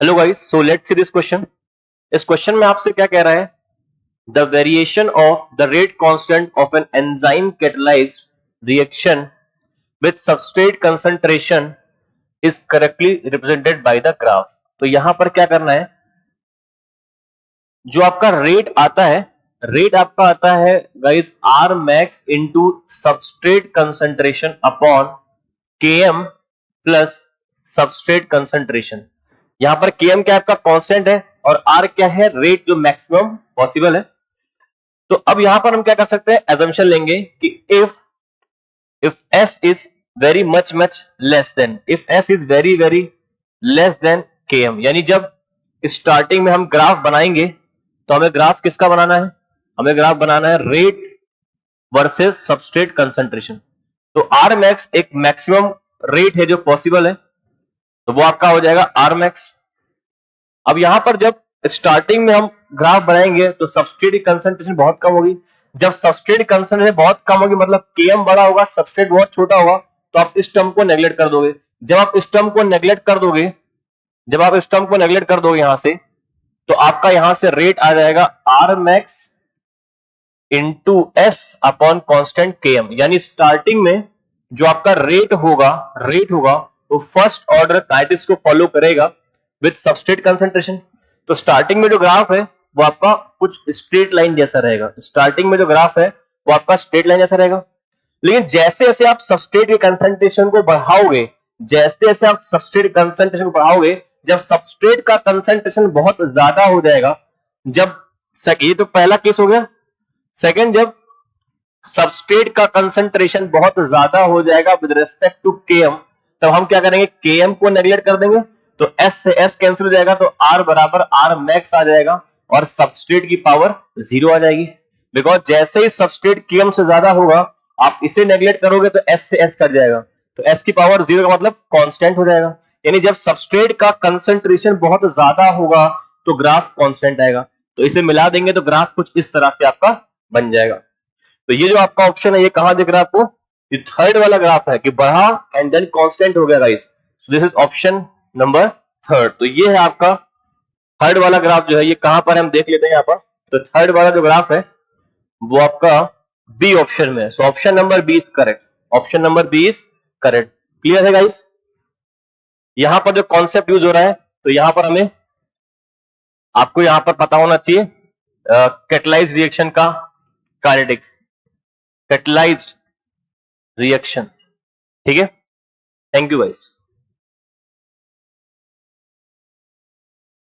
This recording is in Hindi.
Hello guys, so let's see this question. इस क्वेश्चन में आपसे क्या कह रहा है? The variation of the rate constant of an enzyme catalysed reaction with substrate concentration is correctly represented by the graph. तो यहां पर क्या करना है, जो आपका रेट आता है, रेट आपका आता है guys R max into substrate concentration upon Km plus substrate concentration. यहां पर Km क्या आपका कांस्टेंट है और R क्या है, रेट जो मैक्सिमम पॉसिबल है। तो अब यहां पर हम क्या कर सकते हैं, एजम्पशन लेंगे कि if S is very much less than, if S is very less than Km, यानी जब स्टार्टिंग में हम ग्राफ बनाएंगे तो हमें ग्राफ किसका बनाना है, हमें ग्राफ बनाना है रेट वर्सेस सबस्ट्रेट कंसंट्रेशन। तो आर मैक्स एक मैक्सिमम रेट है जो पॉसिबल है, तो वो आपका हो जाएगा आर मैक्स। अब यहां पर जब स्टार्टिंग में हम ग्राफ बनाएंगे तो सबस्ट्रेट की कंसंट्रेशन बहुत कम होगी। जब सबस्ट्रेट की कंसंट्रेशन बहुत कम होगी मतलब Km बड़ा होगा, सबस्ट्रेट बहुत छोटा होगा, तो आप इस टर्म को नेग्लेक्ट कर दोगे। जब आप इस टर्म को नेग्लेक्ट कर दोगे, जब आप इस टर्म को नेग्लेक्ट कर दोगे यहां से, तो आपका यहां से रेट आ जाएगा R max into S upon constant Km। यानी स्टार्टिंग में जो आपका रेट होगा वो फर्स्ट ऑर्डर काइनेटिक्स को फॉलो करेगा विद सबस्ट्रेट कंसंट्रेशन। तो स्टार्टिंग में जो ग्राफ है वो आपका कुछ स्ट्रेट लाइन जैसा रहेगा, स्टार्टिंग में जो ग्राफ है वो आपका स्ट्रेट लाइन जैसा रहेगा। लेकिन जैसे जैसे आप सबस्ट्रेट के कंसंट्रेशन को बढ़ाओगे, जैसे जैसे आप सबस्ट्रेट कंसंट्रेशन को बढ़ाओगे, जब सबस्ट्रेट का कंसंट्रेशन बहुत ज्यादा हो जाएगा, जब ये तो पहला केस हो गया। सेकेंड, जब सबस्ट्रेट का कंसंट्रेशन बहुत ज्यादा हो जाएगा विद रेस्पेक्ट टू Km, तब हम क्या करेंगे, Km को नेग्लेक्ट कर देंगे, तो S से S कैंसिल हो जाएगा, तो R बराबर R मैक्स आ जाएगा और सबस्ट्रेट की पावर 0 आ जाएगी। बिकॉज जैसे ही सबस्ट्रेट Km से ज्यादा होगा, आप इसे नेग्लेक्ट करोगे तो S से S कट जाएगा, तो S की पावर 0 का मतलब कांस्टेंट हो जाएगा। यानी जब सबस्ट्रेट का कंसंट्रेशन बहुत ज्यादा होगा तो ग्राफ कांस्टेंट आएगा। तो इसे मिला देंगे तो ग्राफ कुछ इस तरह से आपका बन जाएगा। तो ये जो आपका ऑप्शन है ये कहां दिख रहा है आपको, ये थर्ड वाला ग्राफ है कि बढ़ा एंड देन कांस्टेंट हो गया guys. So this is option number third. तो ये है आपका थर्ड वाला ग्राफ जो है, ये कहां पर हम देख लेते हैं यहाँ पर। तो थर्ड वाला जो ग्राफ है वो आपका बी ऑप्शन में है। So option number B is correct, option number B is correct. Clear है गाइस? यहां पर जो कॉन्सेप्ट यूज हो रहा है, तो यहां पर हमें आपको यहां पर पता होना चाहिए कैटलाइज्ड रिएक्शन का काइनेटिक्स, कैटलाइज्ड रिएक्शन। ठीक है, थैंक यू गाइस।